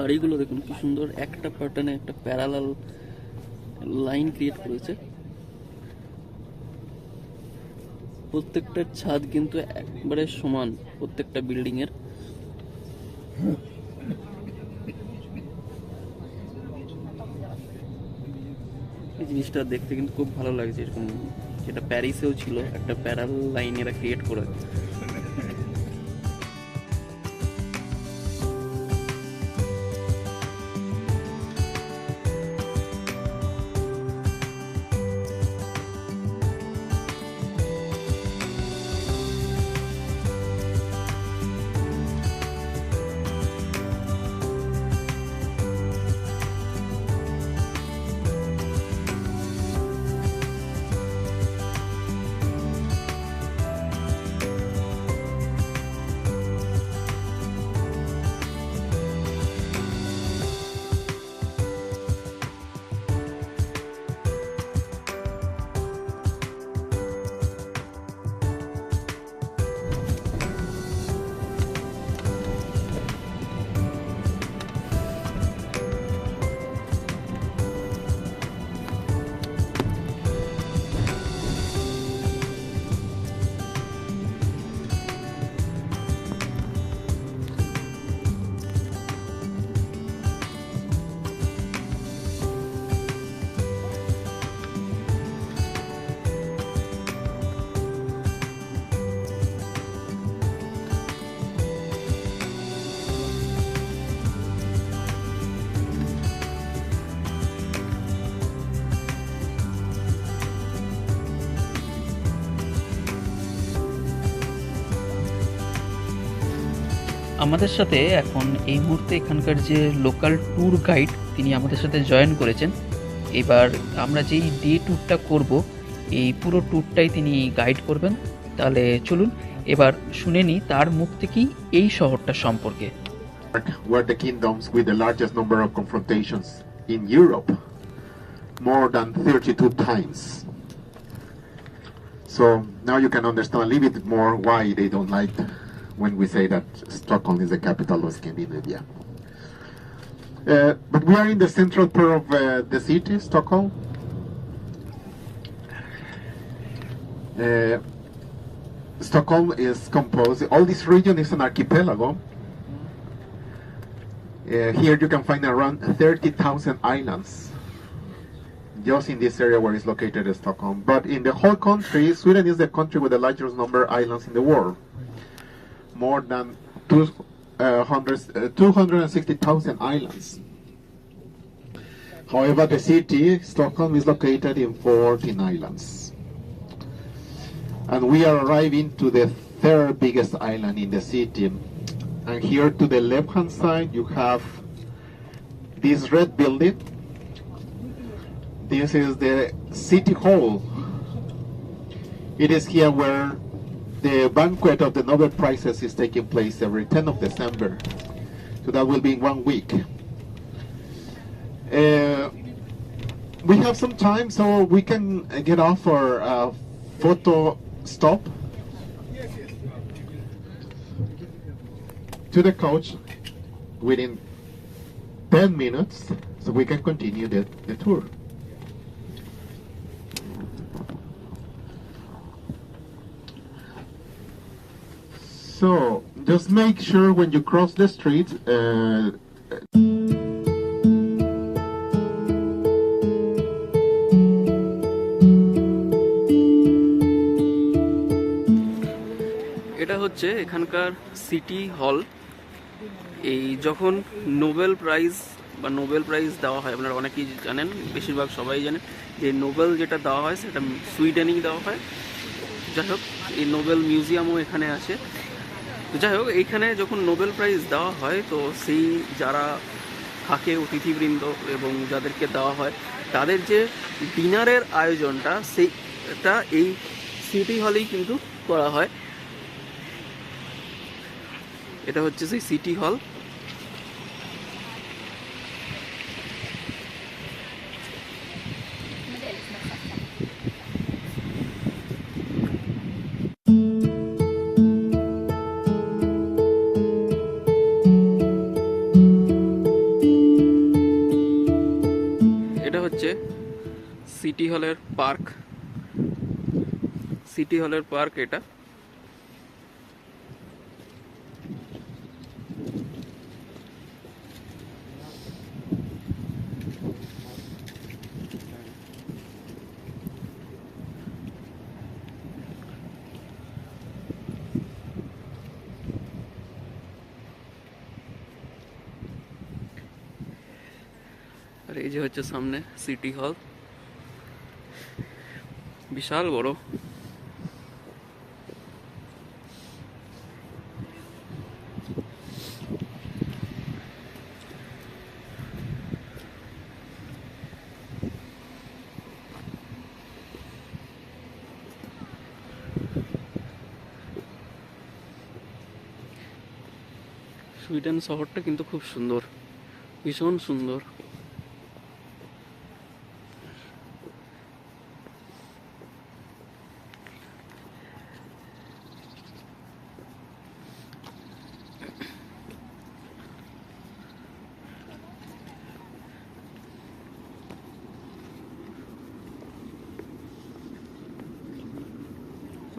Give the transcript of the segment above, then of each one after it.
বাড়িগুলো দেখুন কি সুন্দর, একটা প্যাটার্নে একটা প্যারালাল লাইন ক্রিয়েট করেছে। প্রত্যেকটার ছাদ কিন্তু একবারে সমান, প্রত্যেকটা বিল্ডিং এর। এই জিনিসটা দেখতে কিন্তু খুব ভালো লাগছে, এরকম যেটা প্যারিসেও ছিল, একটা প্যারালাল লাইন এরা ক্রিয়েট করে। আমাদের সাথে এখন এই মুহূর্তে এখানকার যে লোকাল ট্যুর গাইড তিনি আমাদের সাথে জয়েন করেছেন। এবার আমরা যেই ডে ট্যুরটা করব, এই পুরো ট্যুরটাই তিনি গাইড করবেন। তাহলে চলুন এবার শুনে নিই তার মুখ থেকেই এই শহরটা সম্পর্কে। Were the kingdoms with the largest number of confrontations in Europe, more than 32 times. So now you can understand a little bit more why they don't like when we say that Stockholm is the capital of Scandinavia. But we are in the central part of the city, Stockholm. Stockholm is composed, all this region is an archipelago. Here you can find around 30,000 islands just in this area where is located Stockholm. But in the whole country, Sweden is the country with the largest number of islands in the world. More than 260,000 islands. However, the city, Stockholm, is located in 14 islands. And we are arriving to the third biggest island in the city. And here to the left-hand side, you have this red building. This is the city hall. It is here where the banquet of the Nobel Prizes is taking place every 10th of December. So that will be in 1 week. We have some time, so we can get off for a photo stop to the coach within 10 minutes, so we can continue the tour. So, just make sure when you cross the street, এটা হচ্ছে এখানকার city হল। এই যখন Nobel prize দেওয়া হয়, আপনারা অনেকেই জানেন, বেশিরভাগ সবাই জানেন যে নোবেল যেটা দেওয়া হয় সেটা সুইডেনেই দেওয়া হয়। যাই হোক, এই নোবেল মিউজিয়ামও এখানে আছে। যাই হোক, এইখানে যখন নোবেল প্রাইজ দেওয়া হয়, তো সেই যারা থাকে অতিথিবৃন্দ এবং যাদেরকে দেওয়া হয় তাদের যে ডিনারের আয়োজনটা, সেইটা এই সিটি হলেই কিন্তু করা হয়। এটা হচ্ছে সেই সিটি হল। সিটি হলের পার্ক এটা। আর এই যে হচ্ছে সামনে সিটি হল, বিশাল বড়। সুইডেন শহরটা কিন্তু খুব সুন্দর, ভীষণ সুন্দর।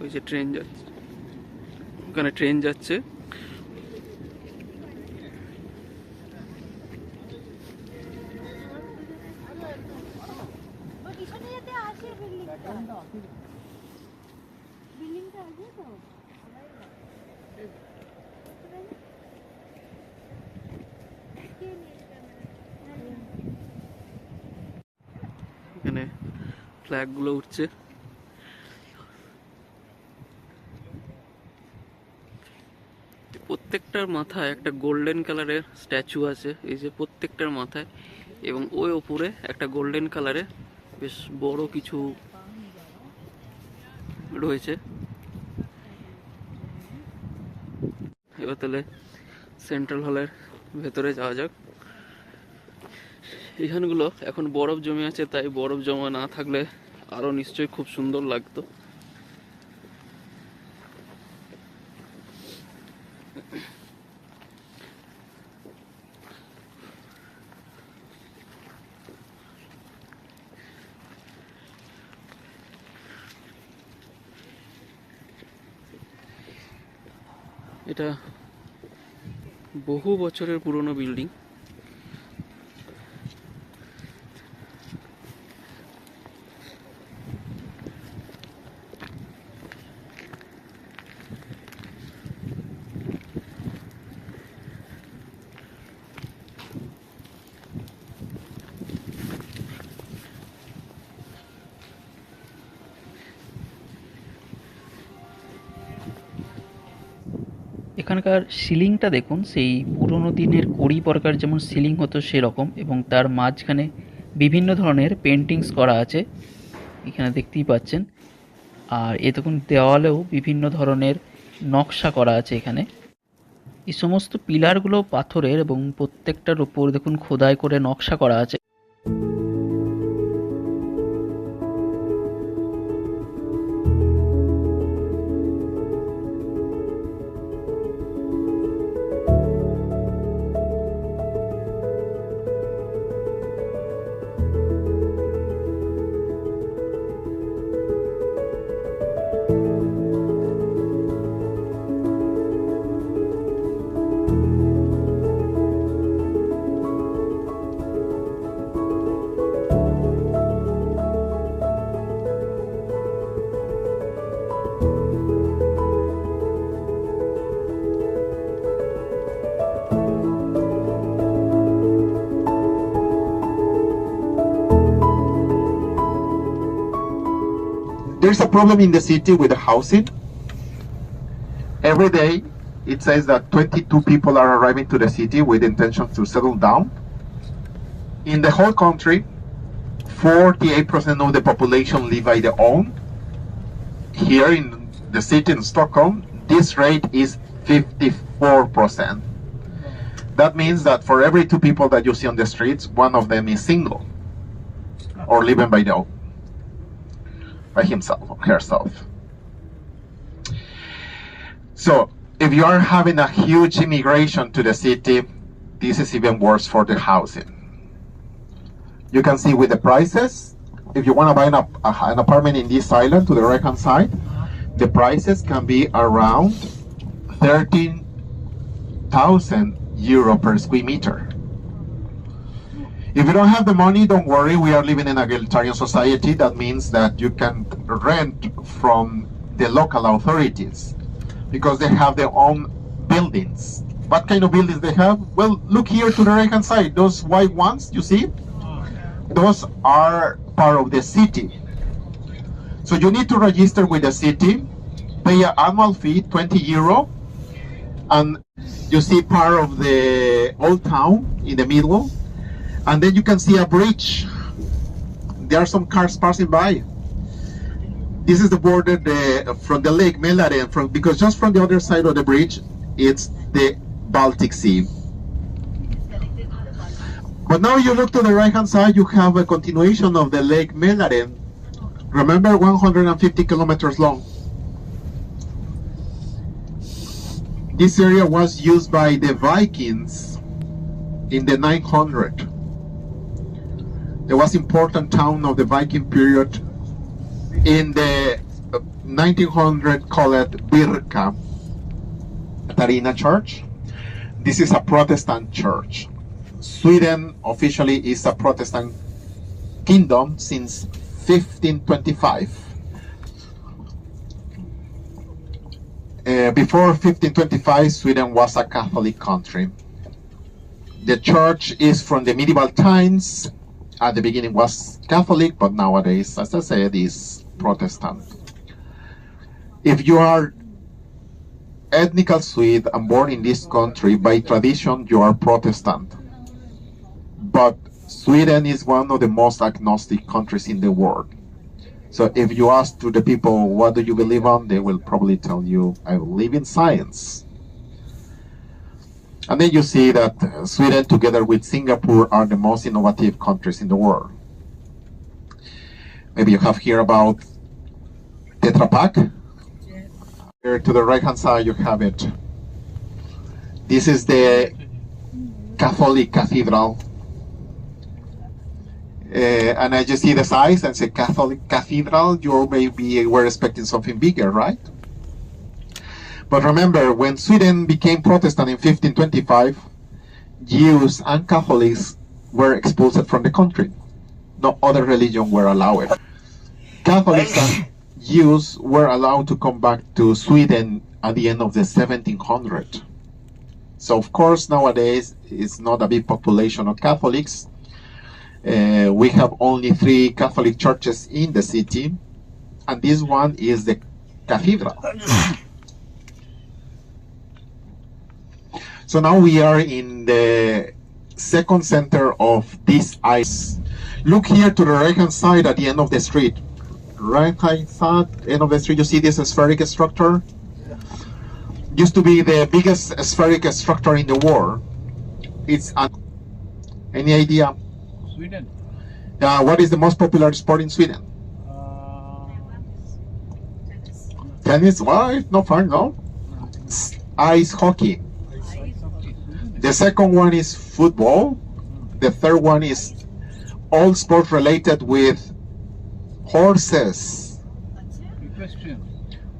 ওই যে ট্রেন যাচ্ছে, ওখানে ট্রেন যাচ্ছে। এখানে ফ্ল্যাগ গুলো উঠছে। প্রত্যেকটার মাথায় একটা গোল্ডেন কালারের স্ট্যাচু আছে, এই যে প্রত্যেকটার মাথায়, এবং ওই ওপরে একটা গোল্ডেন কালারের বেশ বড় কিছু রয়েছে। এবার তাহলে সেন্ট্রাল হলের ভেতরে যাওয়া যাক। এখানগুলো এখন বরফ জমে আছে, তাই বরফ জমা না থাকলে আরো নিশ্চয়ই খুব সুন্দর লাগতো। এটা বহু বছরের পুরনো বিল্ডিং। এখানকার সিলিংটা দেখুন, সেই পুরনো দিনের কুড়ি পরকার যেমন সিলিং হতো সেরকম, এবং তার মাঝখানে বিভিন্ন ধরনের পেন্টিংস করা আছে, এখানে দেখতেই পাচ্ছেন। আর এ দেখুন দেওয়ালেও বিভিন্ন ধরনের নকশা করা আছে এখানে। এই সমস্ত পিলারগুলো পাথরের এবং প্রত্যেকটার উপর দেখুন খোদাই করে নকশা করা আছে। There's a problem in the city with the housing. Every day it says that 22 people are arriving to the city with intention to settle down. In the whole country, 48% of the population live by their own. Here in the city in Stockholm, this rate is 54%. That means that for every 2 people that you see on the streets, 1 of them is single or living by their own. By himself or herself. So if you are having a huge immigration to the city, this is even worse for the housing. You can see with the prices, if you want to buy an apartment in this island to the right hand side, the prices can be around 13,000 euro per square meter. If you don't have the money, don't worry, we are living in a egalitarian society. That means that you can rent from the local authorities because they have their own buildings. What kind of buildings they have? Well, look here to the right hand side. Those white ones, you see? Those are part of the city. So you need to register with the city, pay an annual fee, 20 euro, and you see part of the old town in the middle, and then you can see a bridge. There are some cars passing by. This is the border from the lake Mälaren, because just from the other side of the bridge, it's the Baltic Sea. But now you look to the right hand side, you have a continuation of the lake Mälaren. Remember, 150 kilometers long. This area was used by the Vikings in the 900. There was important town of the Viking period in the 1900 called Birka. Katarina Church. This is a Protestant church. Sweden officially is a Protestant kingdom since 1525. Before 1525, Sweden was a Catholic country. The church is from the medieval times. At the beginning was Catholic, but nowadays, as I said, is Protestant. If you are ethnical Swede and born in this country, by tradition you are Protestant. But Sweden is one of the most agnostic countries in the world. So if you ask to the people, what do you believe on? They will probably tell you, I believe in science. And then you see that Sweden, together with Singapore, are the most innovative countries in the world. Maybe you have heard about Tetra Pak. Here to the right hand side you have it. This is the Catholic Cathedral. And as you see the size, and it's a Catholic Cathedral, you maybe were expecting something bigger, right? But remember, when Sweden became Protestant in 1525, Jews and Catholics were expulsed from the country. No other religion were allowed. Catholics and Jews were allowed to come back to Sweden at the end of the 1700s. So of course nowadays it's not a big population of Catholics. We have only 3 Catholic churches in the city, and this one is the cathedral. So now we are in the second center of this ice. Look here to the right hand side at the end of the street. Right hand side, end of the street, you see this spherical structure? Used to be the biggest spherical structure in the world. It's any idea? Sweden. What is the most popular sport in Sweden? Tennis? Well, it's not fun, no? Ice hockey. The second one is football. The third one is all sports related with horses.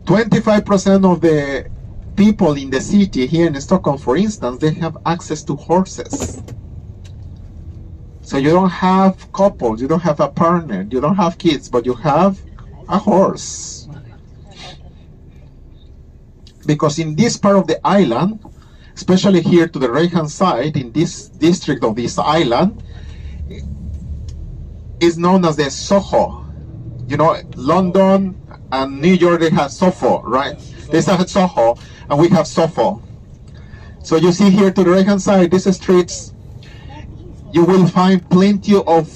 25% of the people in the city here in Stockholm, for instance, they have access to horses. So you don't have couples, you don't have a partner, you don't have kids, but you have a horse. Because in this part of the island, especially here to the right hand side, in this district of this island, is known as the Soho. You know, London and New York, they have Soho, right? They have Soho, and we have Soho. So you see here to the right hand side, these streets, you will find plenty of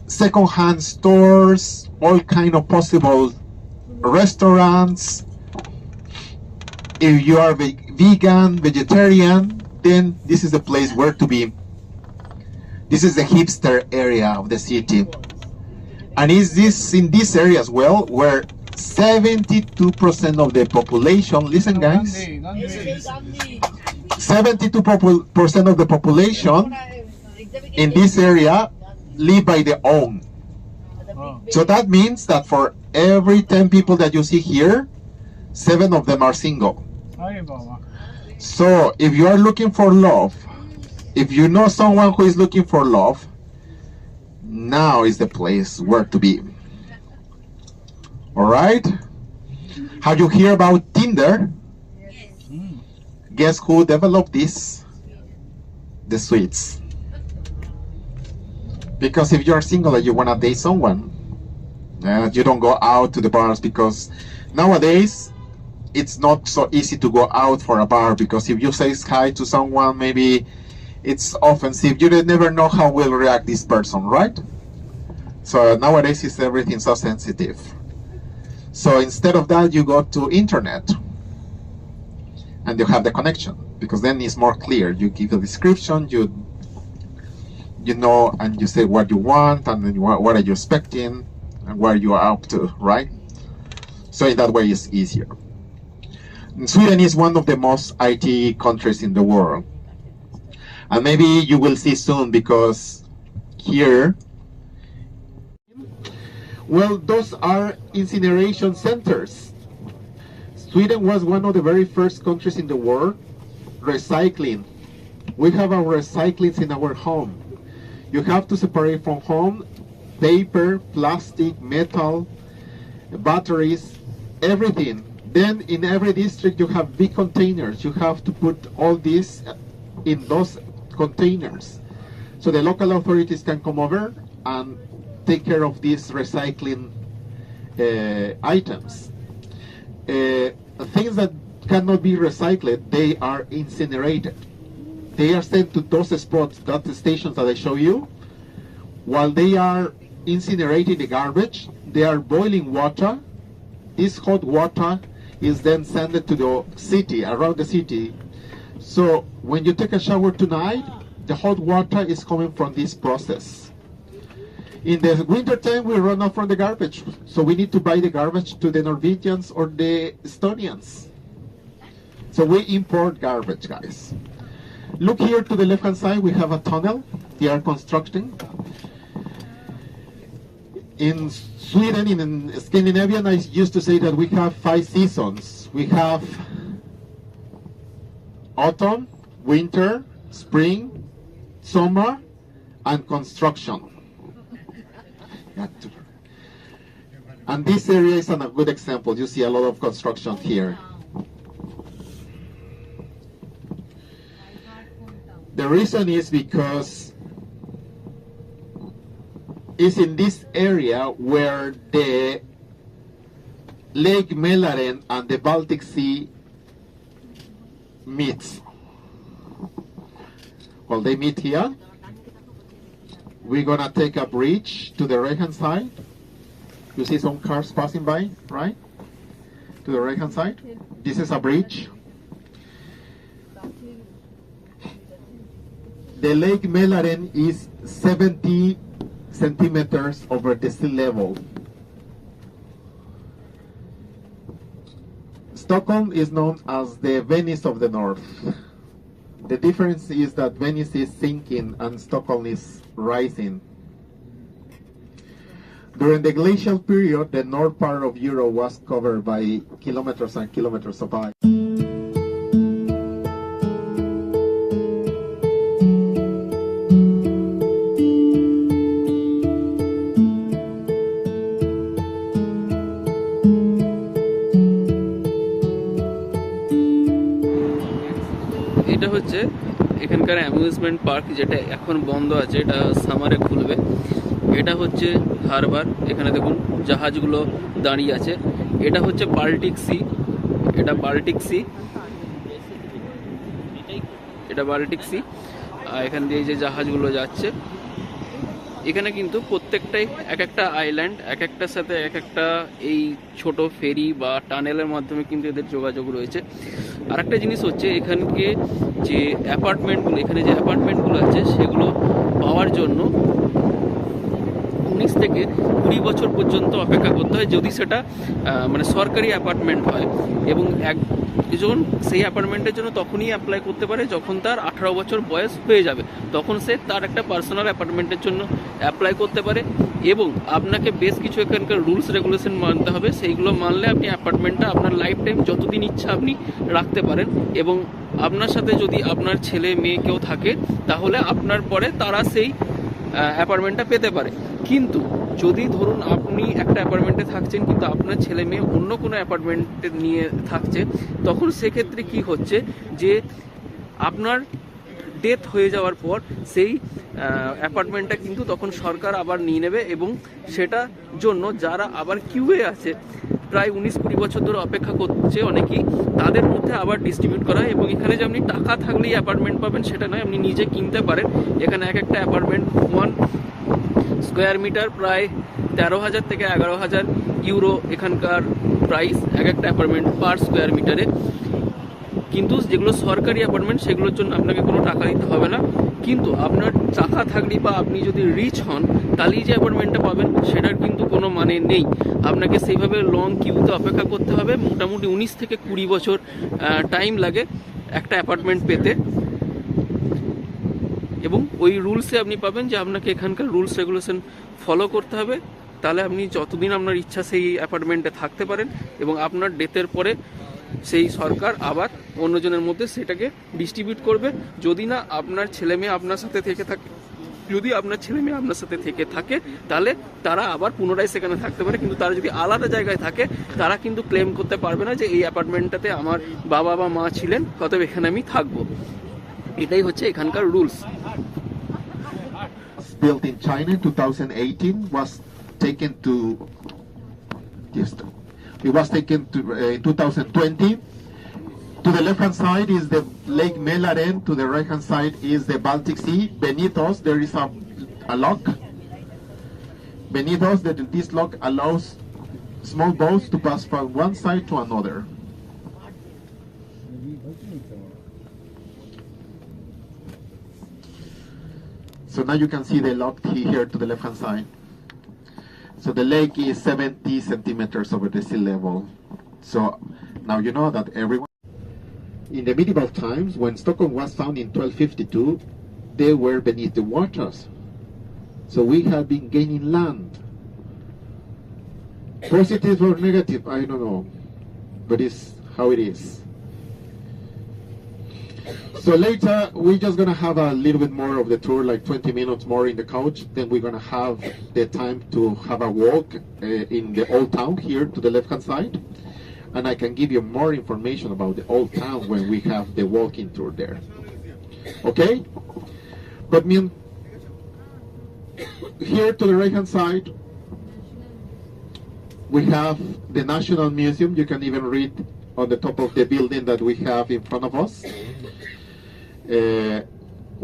second-hand stores, all kind of possible restaurants. If you are vegan, vegetarian, then this is the place where to be. This is the hipster area of the city. And is this in this area as well, where 72% of the population, listen guys, 72% of the population in this area live by their own. So that means that for every 10 people that you see here, 7 of them are single. So if you are looking for love, if you know someone who is looking for love, now is the place where to be. All right? Have you heard about Tinder? Guess who developed this? The Swedes. Because if you are single and you want to date someone, you don't go out to the bars, because nowadays it's not so easy to go out for a bar, because if you say hi to someone, maybe it's offensive. You never know how will react this person, right? So nowadays it's everything so sensitive. So instead of that, you go to internet and you have the connection, because then it's more clear. You give a description, you know, and you say what you want, and then what are you expecting, and where you are up to, right? So in that way, it's easier. And Sweden is one of the most IT countries in the world, and maybe you will see soon, because here, well, those are incineration centers. Sweden was one of the very first countries in the world recycling. We have our recyclings in our home. You have to separate from home paper, plastic, metal, batteries, everything. Then in every district you have big containers. You have to put all this in those containers, so the local authorities can come over and take care of these recycling items. Things that cannot be recycled, they are incinerated. They are sent to those spots, that the stations that I show you. While they are incinerating the garbage, they are boiling water. This hot water is then sent to the city, around the city. So when you take a shower tonight, the hot water is coming from this process. In the winter time, we run off from the garbage, so we need to buy the garbage to the Norwegians or the Estonians. So we import garbage, guys. Look here to the left-hand side, we have a tunnel they are constructing. In Sweden, in Scandinavian, I used to say that we have 5 seasons. We have autumn, winter, spring, summer, and construction. And this area is a good example. You see a lot of construction here. The reason is because it's in this area where the Lake Mälaren and the Baltic Sea meets. Well, they meet here. We're gonna take a bridge to the right-hand side. You see some cars passing by, right? To the right-hand side. This is a bridge. The Lake Mälaren is 70 centimeters over the sea level. Stockholm is known as the Venice of the North. The difference is that Venice is sinking and Stockholm is rising. During the glacial period, the north part of Europe was covered by kilometers and kilometers of ice. এটা হচ্ছে এখানকার amusement park, যেটা এখন বন্ধ আছে, এটা সামারে খুলবে। এটা হচ্ছে হারবার, এখানে দেখুন জাহাজগুলো দাঁড়িয়ে আছে। এটা হচ্ছে বাল্টিক সি, এটা বাল্টিক সি, এটা বাল্টিক সি। আর এখান দিয়ে যে জাহাজগুলো যাচ্ছে, এখানে কিন্তু প্রত্যেকটাই এক একটা আইল্যান্ড, এক একটার সাথে এক একটা এই ছোট ফেরি বা টানেলের মাধ্যমে কিন্তু এদের যোগাযোগ রয়েছে। আর একটা জিনিস হচ্ছে, এখানকে যে অ্যাপার্টমেন্টগুলো, এখানে যে অ্যাপার্টমেন্টগুলো আছে সেগুলো পাওয়ার জন্য 19 থেকে 20 বছর পর্যন্ত অপেক্ষা করতে হয় যদি সেটা মানে সরকারি অ্যাপার্টমেন্ট হয়। এবং একজন সেই অ্যাপার্টমেন্টের জন্য তখনই অ্যাপ্লাই করতে পারে যখন তার 18 বছর বয়স হয়ে যাবে, তখন সে তার একটা পার্সোনাল অ্যাপার্টমেন্টের জন্য অ্যাপ্লাই করতে পারে। এবং আপনাকে বেশ কিছু এখানকার রুলস রেগুলেশন মানতে হবে, সেইগুলো মানলে আপনি অ্যাপার্টমেন্টটা আপনার লাইফ টাইম যতদিন ইচ্ছা আপনি রাখতে পারেন। এবং আপনার সাথে যদি আপনার ছেলে মেয়ে কেউ থাকে তাহলে আপনার পরে তারা সেই অ্যাপার্টমেন্টটা পেতে পারে। কিন্তু যদি ধরুন আপনি একটা অ্যাপার্টমেন্টে থাকছেন কিন্তু আপনার ছেলে মেয়ে অন্য কোনো অ্যাপার্টমেন্টে নিয়ে থাকছে, তখন সেক্ষেত্রে কি হচ্ছে যে আপনার ডেথ হয়ে যাওয়ার পর সেই অ্যাপার্টমেন্টটা কিন্তু তখন সরকার আবার নিয়ে নেবে। এবং সেটার জন্য যারা আবার কিউয়ে আছে, প্রায় 19-20 বছর ধরে অপেক্ষা করছে অনেকেই, তাদের মধ্যে আবার ডিস্ট্রিবিউট করা হয়। এবং এখানে যে আপনি টাকা থাকলেই অ্যাপার্টমেন্ট পাবেন সেটা নয়, আপনি নিজে কিনতে পারেন। এখানে এক একটা অ্যাপার্টমেন্ট 1 স্কোয়ার মিটার প্রায় 13,000 থেকে 11,000 ইউরো এখানকার প্রাইস এক একটা অ্যাপার্টমেন্ট পার স্কোয়ার মিটারে। কিন্তু যেগুলো সরকারি অ্যাপার্টমেন্ট সেগুলোর জন্য আপনাকে কোনো টাকা দিতে হবে না। কিন্তু আপনার টাকা থাকলেই বা আপনি যদি রিচ হন তাহলেই যে অ্যাপার্টমেন্টটা পাবেন সেটার কিন্তু কোনো মানে নেই। আপনাকে সেইভাবে লং কিউতে অপেক্ষা করতে হবে। মোটামুটি 19 থেকে 20 বছর টাইম লাগে একটা অ্যাপার্টমেন্ট পেতে। এবং ওই রুলসে আপনি পাবেন যে আপনাকে এখানকার রুলস রেগুলেশন ফলো করতে হবে, তাহলে আপনি যতদিন আপনার ইচ্ছা সেই অ্যাপার্টমেন্টে থাকতে পারেন। এবং আপনার ডেথের পরে সেই সরকার আবার অন্যজনের মধ্যে সেটাকে ডিস্ট্রিবিউট করবে। যদি না আপনার ছেলে মেয়ে আপনার সাথে থেকে থাকে, যদি আপনার ছেলে মেয়ে আপনার সাথে থেকে থাকে তাহলে তারা আবার পুনরায় সেখানে থাকতে পারে। কিন্তু তারা যদি আলাদা জায়গায় থাকে তারা কিন্তু ক্লেম করতে পারবে না যে এই অ্যাপার্টমেন্টটাতে আমার বাবা বা মা ছিলেন, অতএব এখানে আমি থাকবো। এটাই হচ্ছে এখানকার rules. Built in China in 2018 was taken to it was taken to in 2020. To the left hand side is the Lake Mälaren, to the right hand side is the Baltic Sea. Beneath us there is a lock. Beneath us this lock allows small boats to pass from one side to another. So now you can see the lock here to the left hand side. So the lake is 70 centimeters over the sea level. So now you know that everyone. In the medieval times, when Stockholm was founded in 1252, they were beneath the waters. So we have been gaining land. Positive or negative, I don't know, but it's how it is. So later, we're just going to have a little bit more of the tour, like 20 minutes more in the couch. Then we're going to have the time to have a walk in the old town here to the left-hand side. And I can give you more information about the old town when we have the walking tour there. Okay? But here to the right-hand side, we have the National Museum. You can even read on the top of the building that we have in front of us.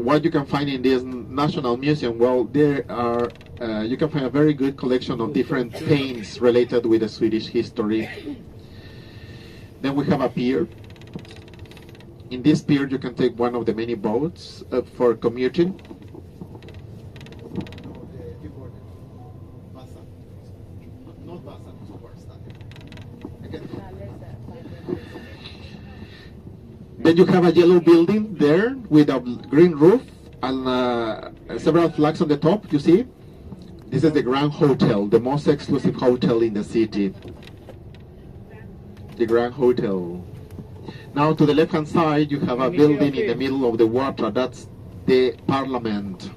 What you can find in this National Museum, well, there are you can find a very good collection of different paints related with the Swedish history. Then we have a pier. In this pier, you can take one of the many boats for commuting. Then you have a yellow building there with a green roof and several flags on the top, you see? This is the Grand Hotel, the most exclusive hotel in the city. The Grand Hotel. Now to the left-hand side, you have a building in the middle of the water. That's the Parliament.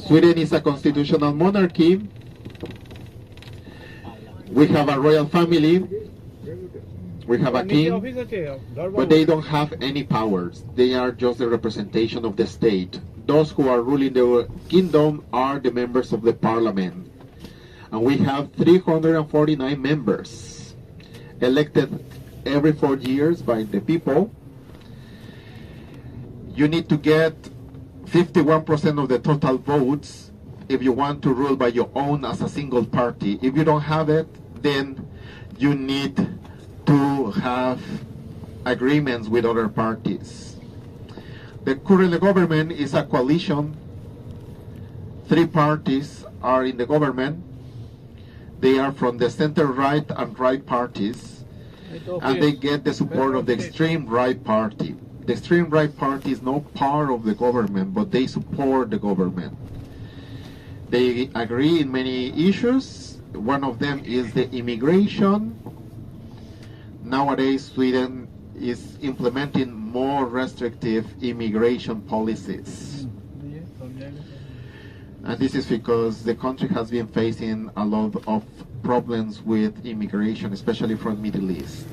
Sweden is a constitutional monarchy. We have a royal family. We have a king, but they don't have any powers. They are just the representation of the state. Those who are ruling the kingdom are the members of the parliament. And we have 349 members elected every 4 years by the people. You need to get 51% of the total votes if you want to rule by your own as a single party. If you don't have it, then you need to have agreements with other parties. The current government is a coalition Three parties are in the government. They are from the center right and right parties, and they get the support of the extreme right party. The extreme right party is not part of the government, but they support the government. They agree in many issues. One of them is the immigration. Nowadays, Sweden is implementing more restrictive immigration policies. And this is because the country has been facing a lot of problems with immigration, especially from Middle East.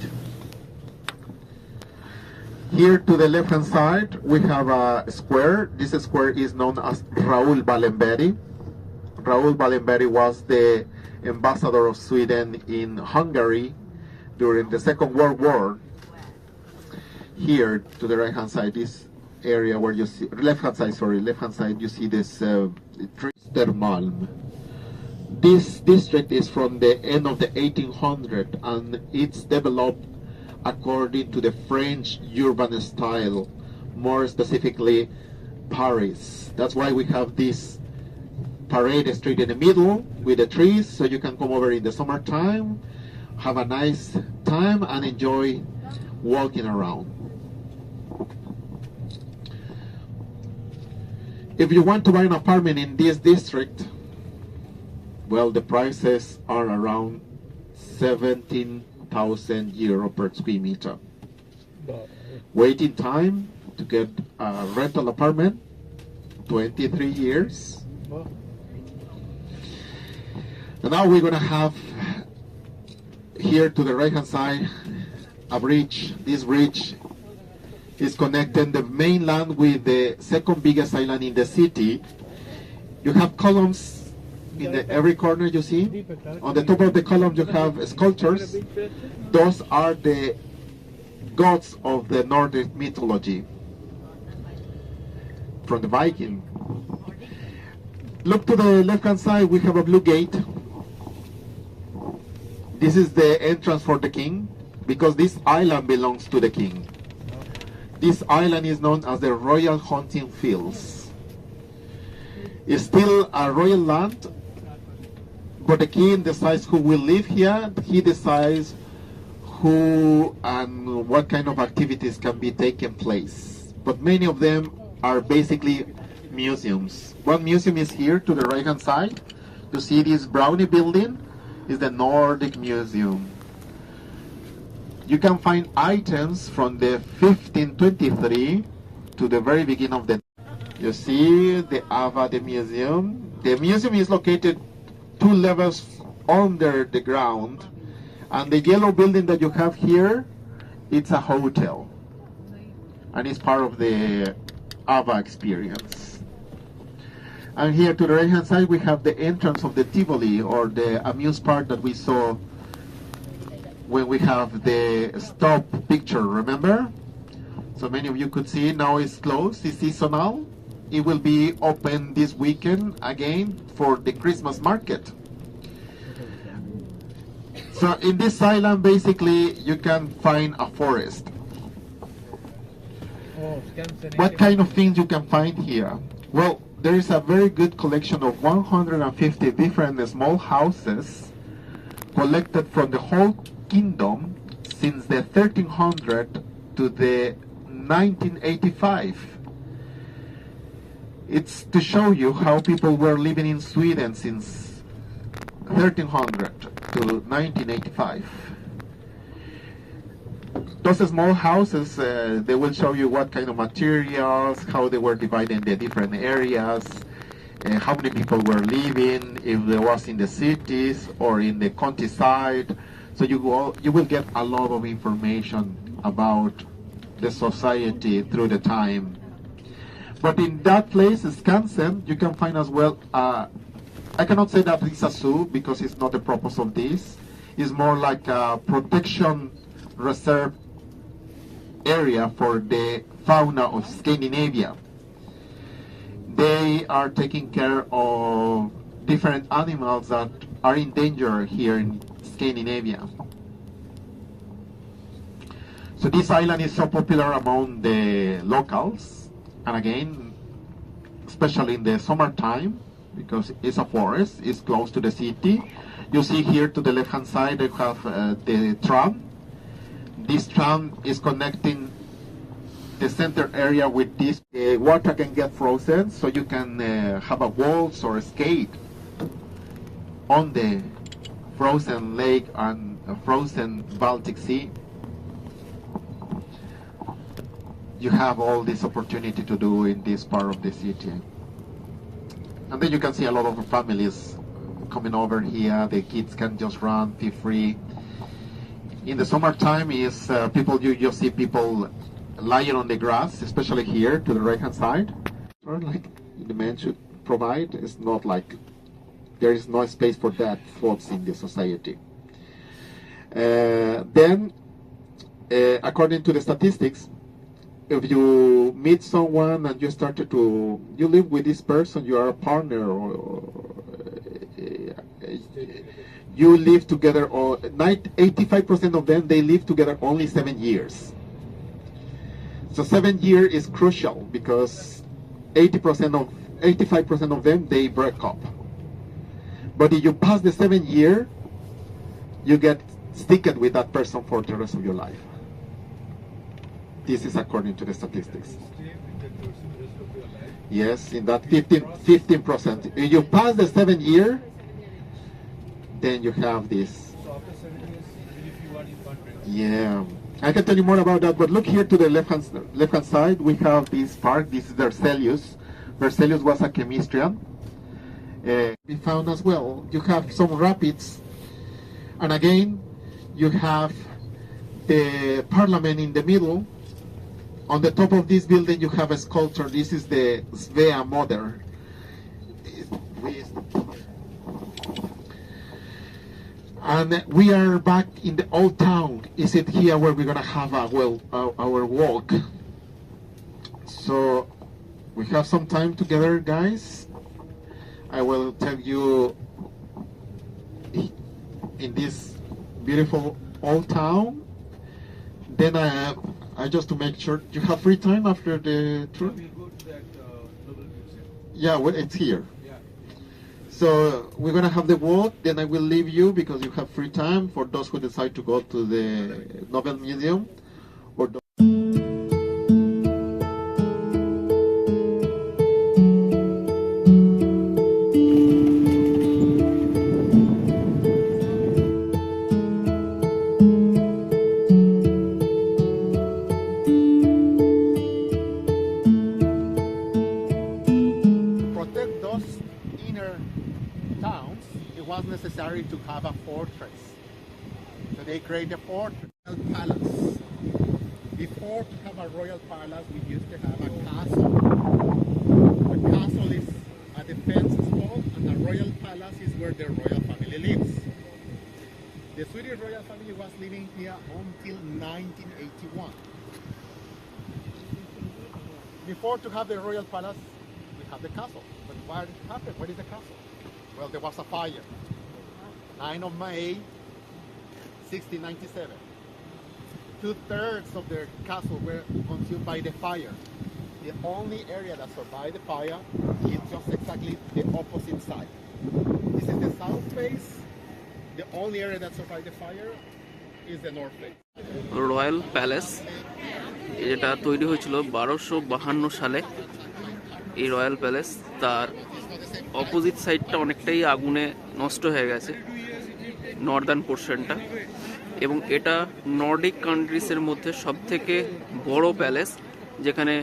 Here to the left-hand side, we have a square. This square is known as Raoul Wallenberg. Raoul Wallenberg was the ambassador of Sweden in Hungary during the Second World War. Here to the right-hand side, this area where you see, left-hand side, you see this Malm. This district is from the end of the 1800s, and it's developed according to the French urban style, more specifically Paris. That's why we have this parade street in the middle with the trees, so you can come over in the summertime, have a nice time and enjoy walking around. If you want to buy an apartment in this district, well, the prices are around 17,000 euro per square meter. Waiting time to get a rental apartment, 23 years. And now we're going to have here to the right hand side a bridge. This bridge is connecting the mainland with the second biggest island in the city. You have columns in every corner you see. On the top of the column you have sculptures. Those are the gods of the Nordic mythology from the Viking. Look to the left hand side, we have a blue gate. This is the entrance for the king, because this island belongs to the king. This island is known as the Royal Hunting Fields. It's still a royal land, but the king decides who will live here. He decides who and what kind of activities can be taken place. But many of them are basically museums. One museum is here to the right hand side. You see this brownie building is the Nordic Museum. You can find items from the 1523 to the very beginning of the. You see the Ava, the museum. The museum is located 2 levels under the ground, and the yellow building that you have here, it's a hotel, and it's part of the Ava experience. And here to the right hand side, we have the entrance of the Tivoli, or the amuse park that we saw when we have the stop picture, remember? So many of you could see now it's closed, it's seasonal. It will be open this weekend again for the Christmas market. So in this island, basically, you can find a forest. What kind of things you can find here? Well, there is a very good collection of 150 different small houses collected from the whole kingdom since the 1300 to the 1985. It's to show you how people were living in Sweden since 1300 to 1985. Those small houses, they will show you what kind of materials, how they were divided in the different areas, how many people were living, if they was in the cities or in the countryside. So you will get a lot of information about the society through the time. But in that place, Skansen, you can find as well, I cannot say that it's a zoo because it's not the purpose of this. It's more like a protection reserve area for the fauna of Scandinavia. They are taking care of different animals that are in danger here in Scandinavia. So this island is so popular among the locals, and again, especially in the summertime, because it's a forest, it's close to the city. You see here to the left hand side, you have the tram. This tram is connecting the center area with this. Water can get frozen, so you can have a waltz or a skate on the frozen lake and frozen Baltic Sea. You have all this opportunity to do in this part of the city. And then you can see a lot of families coming over here. The kids can just run, be free. In the summertime, is you just see people lying on the grass, especially here to the right hand side. Like the men should provide. It's not like there is no space for that folks in the society. Then, according to the statistics, if you meet someone and you you live with this person, you are a partner, or you live together, or 85% of them, they live together only 7 years. So 7 years is crucial because 85% of them, they break up. But if you pass the 7 year, you get sticked with that person for the rest of your life. This is according to the statistics. Yes, in that 15%. If you pass the 7 year, then you have this. So after 7 years, even if you are in country. Yeah, I can tell you more about that. But look here to the left hand side. We have this park. This is Berzelius. Berzelius was a chemistry. We found as well. You have some rapids, and again, you have the parliament in the middle. On the top of this building, you have a sculpture. This is the Svea Mother. And we are back in the old town. Is it here where we're gonna have our walk? So we have some time together, guys. I will tell you in this beautiful old town. Then I just to make sure you have free time after the tour. We'll go to that global museum. Yeah, well, it's here. Yeah. So we're gonna have the walk. Then I will leave you because you have free time for those who decide to go to the Nobel Museum or. Necessary to have a fortress. So they create a fortress, a palace. Before to have a royal palace, we used to have a castle. The castle is a defense wall, and the royal palace is where the royal family lives. The Swedish royal family was living here until 1981. Before to have the royal palace, we have the castle. But what happened? What is the castle? Well, there was a fire. 9 of May, 1697. 2/3 of the castle were consumed by the fire. The only area that survived the fire is just exactly the opposite side. This is the south face. The only area that survived the fire is the north face. Royal palace যেটা তৈরি হয়েছিল 1252 সালে। এই royal palace তার opposite সাইডটা অনেকটাই আগুনে নষ্ট হয়ে গেছে, নর্দার্ন পোর্শনটা, এবং এটা নর্ডিক কান্ট্রিজের মধ্যে সবথেকে বড় প্যালেস, যেখানে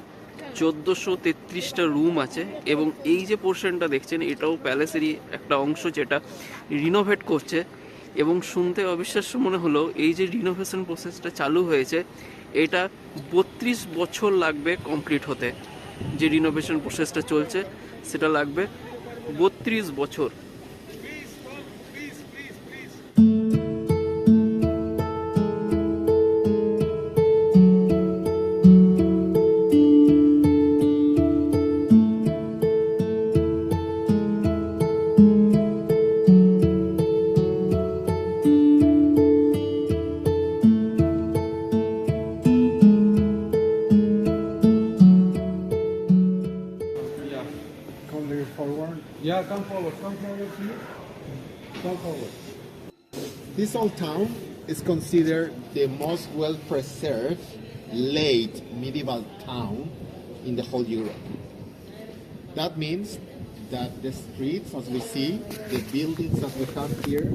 1433টা রুম আছে। এবং এই যে পোর্শনটা দেখছেন, এটাও প্যালেসেরই একটা অংশ যেটা রিনোভেট করছে। এবং শুনতে অবিশ্বাস্য মনে হলো, এই যে রিনোভেশন প্রসেসটা চালু হয়েছে, এটা 32 বছর লাগবে কমপ্লিট হতে। যে রিনোভেশন প্রসেসটা চলছে সেটা লাগবে 32 বছর। Yeah, come This old town is considered the most well-preserved late medieval town in the whole Europe. That means that the streets, as we see, the buildings as we have here,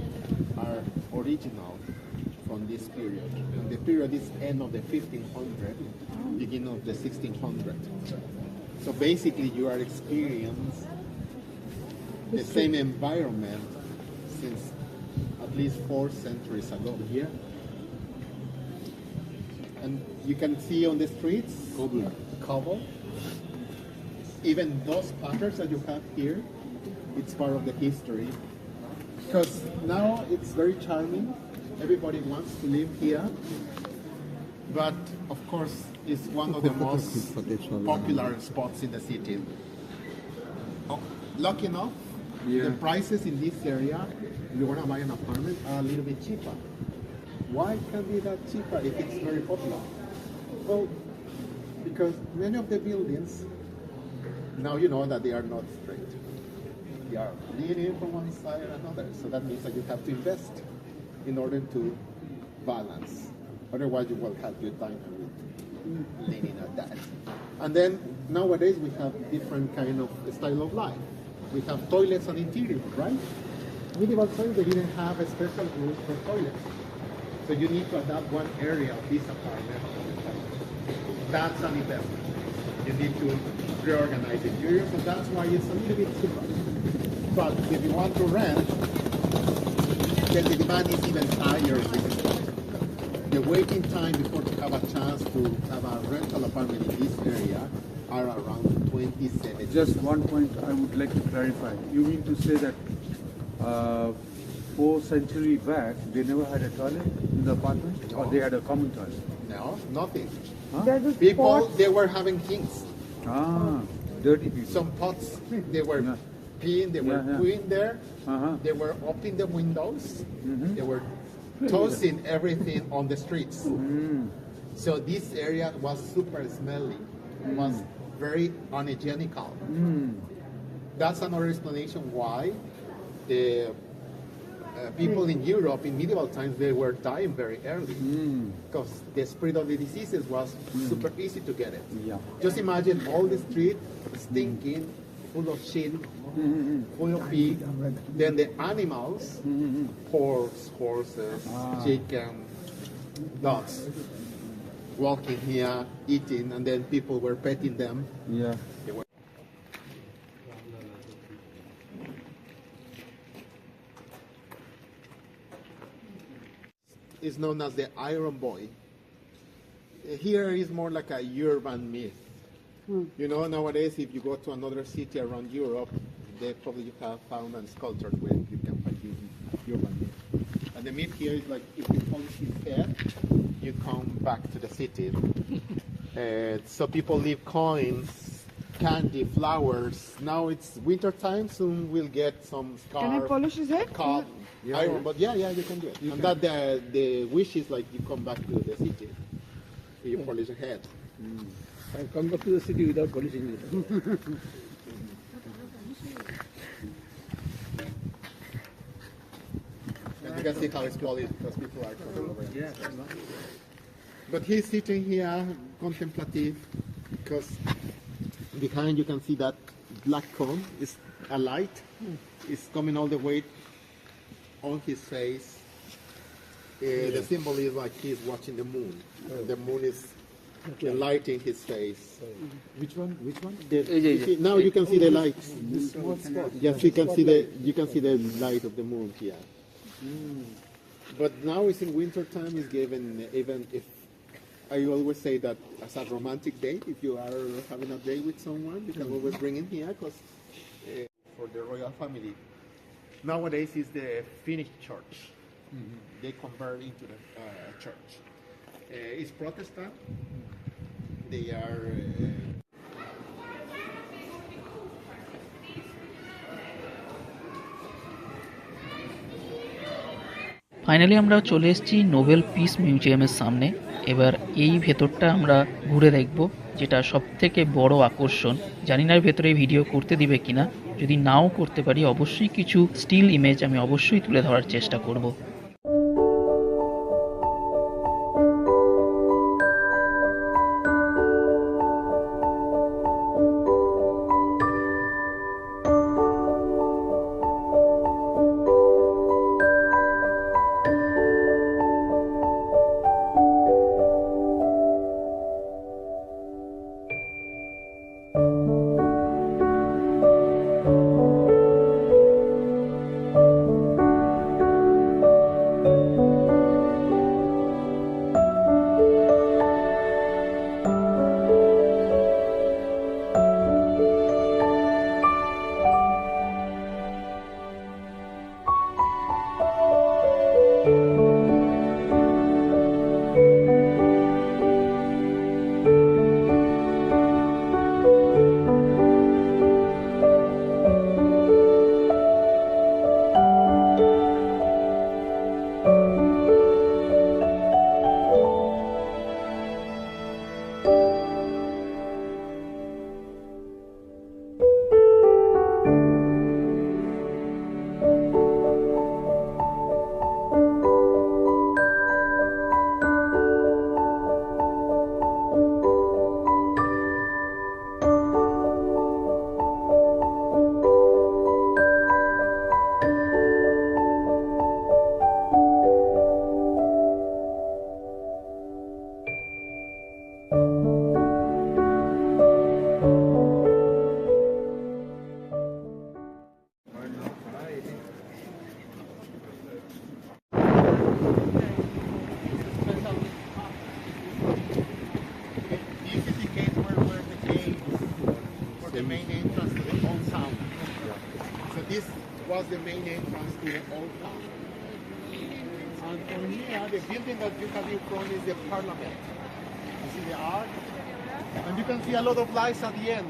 are original from this period. And the period is end of the 1500, beginning of the 1600. So basically you are experiencing the same environment since at least 4 centuries ago here. And you can see on the streets, cobble. Even those patterns that you have here, it's part of the history. Because now it's very charming. Everybody wants to live here. But of course, it's one of the most popular spots in the city. Oh, lucky enough, the prices in this area, if you want to buy an apartment, are a little bit cheaper. Why can be that cheaper if it's very popular? Well, because many of the buildings, now you know that they are not straight. They are leaning from one side or another. So that means that you have to invest in order to balance. Otherwise, you will have your time with leaning at that. And then nowadays we have different kind of style of life. We have toilets and interiors, right? Medieval times they didn't have a special rule for toilets. So you need to adapt one area of this apartment. That's an investment. You need to reorganize the interior, so that's why it's a little bit cheaper. But if you want to rent, then the demand is even higher. The waiting time before you have a chance to have a rental apartment in this area are around 27. Just one point I would like to clarify. You mean to say that 4 centuries back, they never had a toilet in the apartment? No. Or they had a common toilet? No, nothing. Huh? People, they were having things. Dirty people. Some pots, they were peeing, they were pooing there. They were opening the windows. They were tossing everything on the streets. So this area was super smelly. It was very unhygienical. That's another explanation why the people in Europe in medieval times, they were dying very early because the spread of the diseases was super easy to get it. Just imagine all the street stinking, full of shit, full of pee. Then the animals, horses, chicken, dogs, walking here, eating, and then people were petting them. They were is known as the Iron Boy. Here is more like a urban myth. You know, nowadays if you go to another city around Europe, they probably have found a sculpture where you can find urban myth. And the myth here is like if you polish his head, you come back to the city. So people leave coins, candy, flowers. Now it's winter time, soon we'll get some scarf. Can I polish his head? Iron, but yeah, you can do it. And that the wish is like you come back to the city. You polish your head. I come back to the city without polishing it. And you can see how it's polished because people are coming over. But he's sitting here, contemplative, because behind you can see that black cone is a light. It's coming all the way on his face. The symbol is like he's watching the moon. The moon is lighting his face. Which one? Now you can see the light. Yes, you can see the light of the moon here. But now it's in winter time. It's given, even if I always say that as a romantic date, if you are having a date with someone, you can always bring him here because for the royal family. Nowadays is the Finnish church. They convert into the church. It's Protestant. They are. Finally আমরা চলে এসেছি Nobel peace মিউজিয়ামের সামনে। এবার এই ভেতরটা আমরা ঘুরে দেখব, যেটা সবথেকে বড় আকর্ষণ। জানি না এর ভেতরে ভিডিও করতে দিবে কিনা, যদি নাও করতে পারি অবশ্যই কিছু স্টিল ইমেজ আমি অবশ্যই তুলে ধরার চেষ্টা করব। Was the main entrance to the old town. And from here, the building that you can view from is the parliament. You see the arch? And you can see a lot of lights at the end.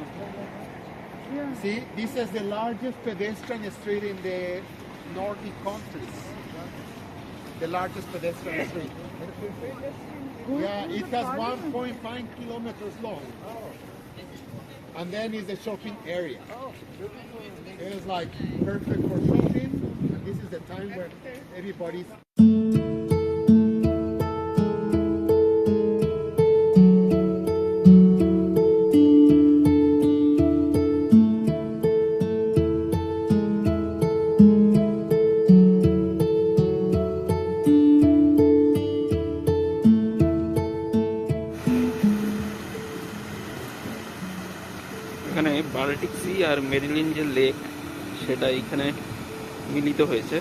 See, this is the largest pedestrian street in the Nordic countries. The largest pedestrian street. Yeah, it has 1.5 kilometers long. And then is the shopping area. It is like perfect for shopping, and this is the time where everybody's এখানে Baltic C আর Marilyn যে lake সেটা এখানে মিলিত হয়েছে।